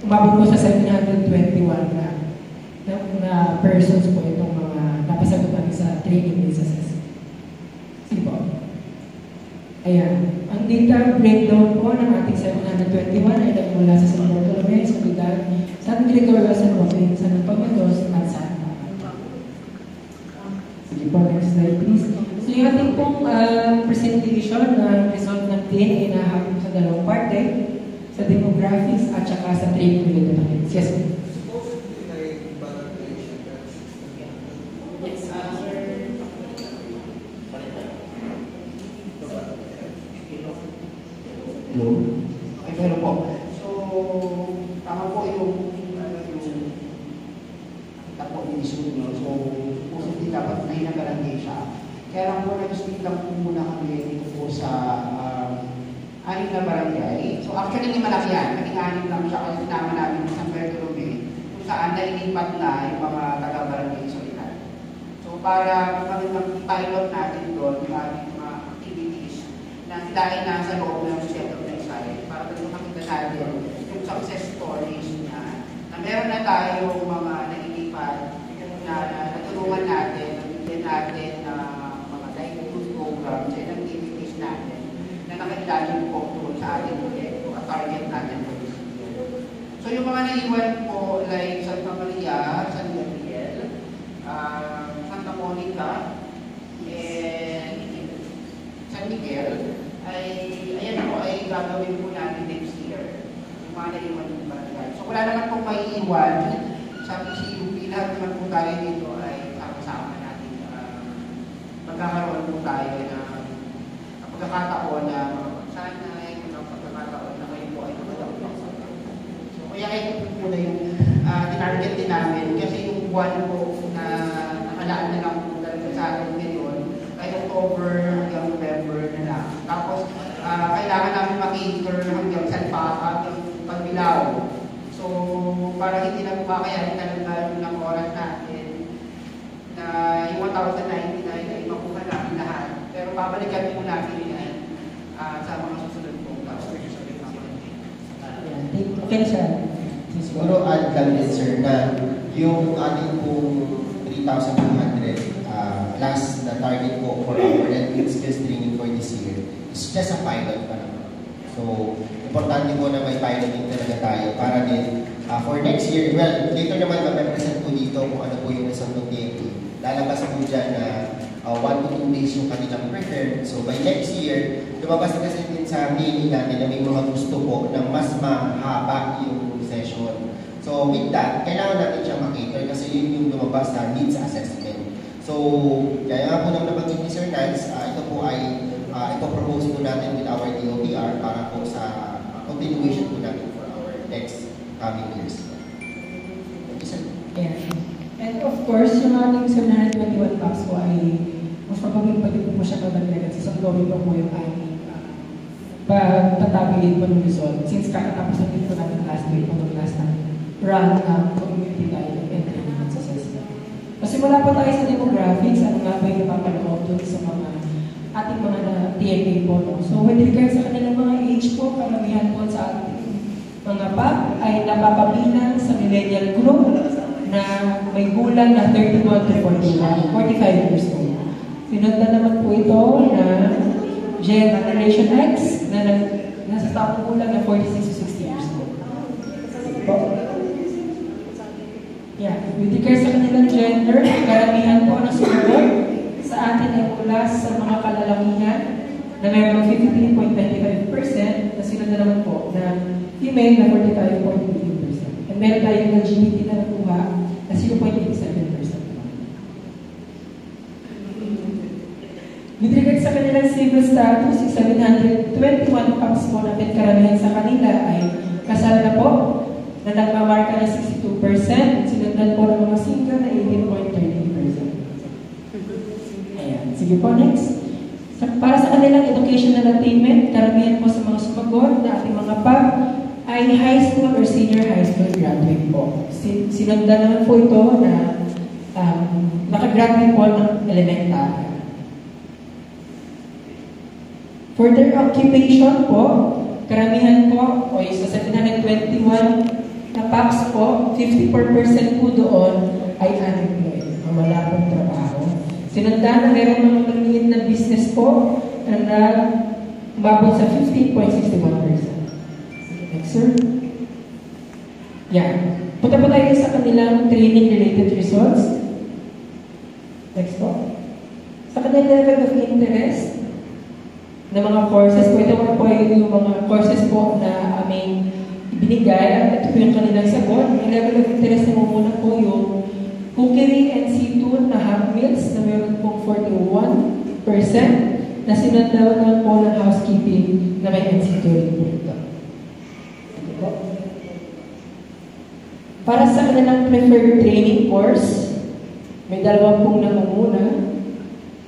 Umabot po sa 721 na persons po itong mga napasagot namin sa training businesses. Sige po. Ayan. Ang data breakdown po ng ating 721 ay nagmula sa San Bartolome, sa Pilar, San Gregorio, San Jose, San Pamados, at San Pablo. Sige po, next slide please. So yung ating pong presentation ng result ng TIN ay nahahapon sa dalawang parte, sa demographics at saka sa training related topics. Yes, sir. Yes, sir. Hello? Okay, pero po. So, tama po yung tapo ni Isun nyo. So, hindi dapat na hinagarantay siya. Kaya lang po, nag-speak lang po muna kami dito po sa anim na barangay. So actually, hindi malaki yan. Anim lang siya kasi sinama namin sa San Bartolome kung saan nalilipat na yung mga taga-barangay sa ilan. So para mag-pilot natin doon yung ating mga activities na dahil nasa loob ng set of the site para talagang makita natin yung success stories na meron na tayong mga nalilipat na natulungan natin, nabigyan natin na mga livelihood programs and activities natin na nakailalim po doon sa ating proyekto at target natin po this year. So yung mga naiwan po like Santa Maria, San Gabriel, Santa Monica, and San Miguel, ay ayan po ay gagawin po natin next year. Yung mga naiwan yung barangay. So wala naman pong maiiwan sa PCUP, lahat naman po tayo dito ay kasama natin. Magkakaroon po tayo na pagkakataon na mga pagsanay, mga pagkakataon na ngayon po ay nakadawag sa atin. So, kaya ito po na yung tinarget din namin kasi yung buwan po na nakalaan na lang po talaga sa atin ngayon ay October hanggang November na lang. Tapos, kailangan namin makikiter hanggang Salpaca, hanggang Pagbilao. So, para hindi na kumakayanin talaga ng oras natin na yung 1,099 ay makuha namin lahat. Pero babalikan po natin yan sa mga susunod pong taon. Okay, sir. Siguro add lang din, sir, na yung ating pong 3,200 last na target po for our Red Skills training for this year is just a pilot pa naman. So, importante po na may piloting talaga tayo para din for next year, well, later naman ma-represent po dito kung ano po yung result ng TNT. Lalabas po dyan na 1 to 2 days yung kanilang preferred. So by next year, lumabas na kasi din sa mailing natin na may mga gusto po na mas mahaba yung session. So with that, kailangan natin siya makater kasi yun yung lumabas na needs assessment. So, kaya nga po nang nabanggit ni Sir Nance, ito po ay ipopropose po natin with our DOTR para po sa continuation po natin for our next coming years. Thank you, sir. Yeah. And of course, yung ating 721 packs po ay mas mapaging pati po siya kadagdagan sa ongoing po yung aming pagtatabilid po ng result. Since kakatapos na din po natin last week po ng last run ng community dialogue and training assessment. Pasimula po tayo sa demographics, ano nga ba yung napapanood doon sa mga ating mga TNA po. No? So with regards sa kanilang mga age po, karamihan po sa ating mga PAC ay napapabilang sa millennial group na may gulang na 31 to 45 years old. Sinundan naman po ito na Generation X na nasa taong gulang na 46 to 60 years old. Yeah. With regards sa kanilang gender, karamihan po na sumunod sa atin ay mula sa mga kalalakihan na mayroong 15.25% na sinundan naman po na female na 45.18%. And meron tayong LGBT na nakuha na 0.87%. With regards sa kanilang civil status, 721 packs po na karamihan sa kanila ay kasal na po na nagmamarka na 62%, sinundan po ng mga single na 18.13%. Ayan. Sige po, next. Para sa kanilang educational attainment, karamihan po sa mga sumagot na ating mga PAG ay high school or senior high school graduate po. Sinundan naman po ito na nakagraduate po ng elementary. For their occupation po, karamihan po, o sa 721 na PACS po, 54% po doon ay unemployed, o wala pong trabaho. Sinundan na meron mga maliit na business po na umabot sa 15.61%. Next, sir. Yan. Punta po tayo sa kanilang training-related results. Next po. Sa kanilang level of interest na mga courses po, ito po yung mga courses po na aming ibinigay. At ito po yung kanilang sagot. Ang level of interest na muna po yung Cookery NC2 na hot meals na meron pong 41% na sinundan po ng housekeeping na may NC2 rin po ito. Para sa kanilang preferred training course, may dalawa pong namumuna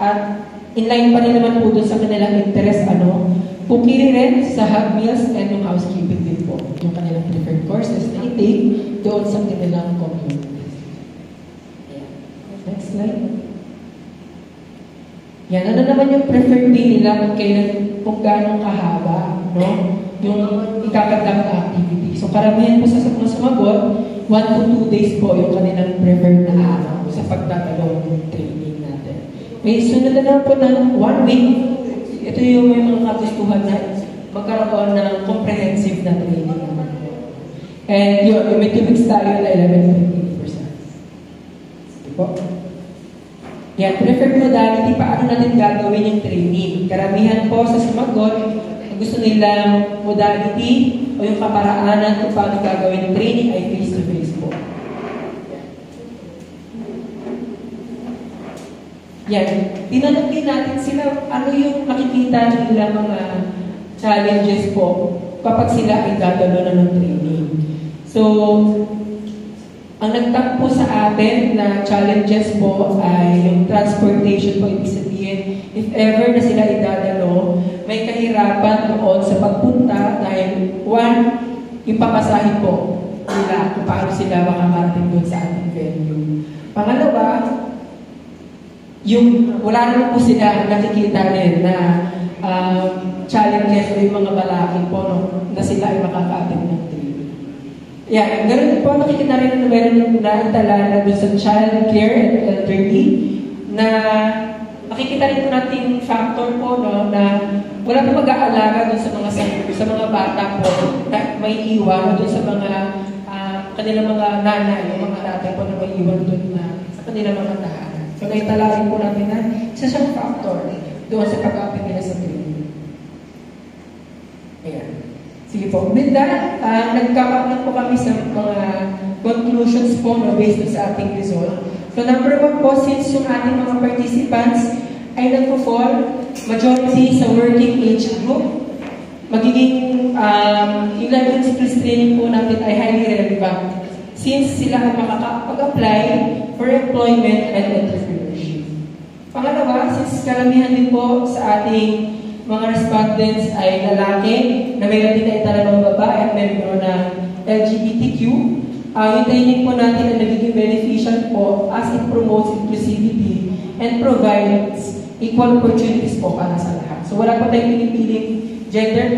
at inline pa rin naman po doon sa kanilang interest, Cookery rin sa hot meals and yung housekeeping din po. Yung kanilang preferred courses na i-take doon sa kanilang community. Next slide. Yan, ano naman yung preferred day nila kung gano'ng kahaba, no? Yung ikakagdag na activity. So, karamihan po sa mga sumagot, 1 to 2 days po yung kanilang preferred na araw sa pagtatagaw ng training natin. May sunod na lang po ng 1 week. Ito yung may mga kagustuhan na magkaroon ng comprehensive na training naman po. And yun, may 2 weeks tayo na 11.8%. Ito po. Yan, preferred modality, paano natin gagawin yung training? Karamihan po sa sumagot, gusto nilang modality o yung kaparaanan kung paano gagawin yung training ay face-to-face po. Yan, tinanong din natin sila, ano yung nakikita nila mga challenges po kapag sila ay gagawin na ng training. So, ang nagtap po sa atin na challenges po ay yung transportation po, ibig sabihin, if ever na sila idadalo, may kahirapan doon sa pagpunta dahil one, ipapasahin po nila kung paano sila makakarating doon sa ating venue. Pangalawa, yung wala naman po sila nakikita rin na challenges o yung mga balaki po na sila ay makakarating ng training. Yeah, ganun po nakikita rin na meron yung naitala na doon sa child care and elderly na nakikita rin po natin factor po na wala po mag-aalaga doon sa mga bata po na may iwan doon sa mga kanilang mga nanay, yung mga tatay po na may iwan doon na sa kanilang mga tahanan. So naitala rin po natin na isa siyang factor doon sa pag-apit nila sa training. Ayan. Sige po. With that, nag-come up po kami sa mga conclusions po based sa ating result. So number 1 po, since yung ating mga participants ay nagpo-fall, majority sa working age group, magiging yung life skills training po natin ay highly relevant since sila ay makakapag-apply for employment and entrepreneurship. Pangalawa, since karamihan din po sa ating mga respondents ay lalaki, na mayroon din na itala ng babae at membro ng LGBTQ. Yung training po natin ay nagiging beneficial po as it promotes inclusivity and provides equal opportunities po para sa lahat. So wala po tayong pinipiling gender,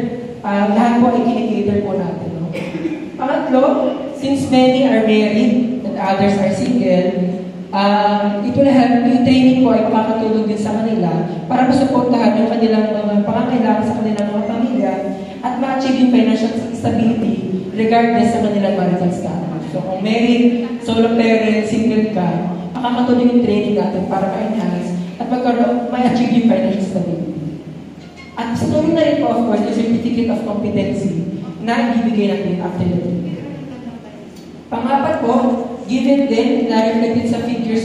lahat po ay kinikater po natin. No? Pangatlo, since many are married and others are single, it will help, yung training po ay makakatulong din sa kanila para masuportahan yung kanilang mga pangangailangan sa kanilang mga pamilya at ma-achieve yung financial stability regardless sa kanilang marital status. So kung married, solo parent, single ka, makakatulong yung training natin para ma-enhance at ma-achieve yung financial stability. At sunod na rin po, of course, yung certificate of competency na ibibigay natin after the training. Pangapat po, given din na reflected sa figures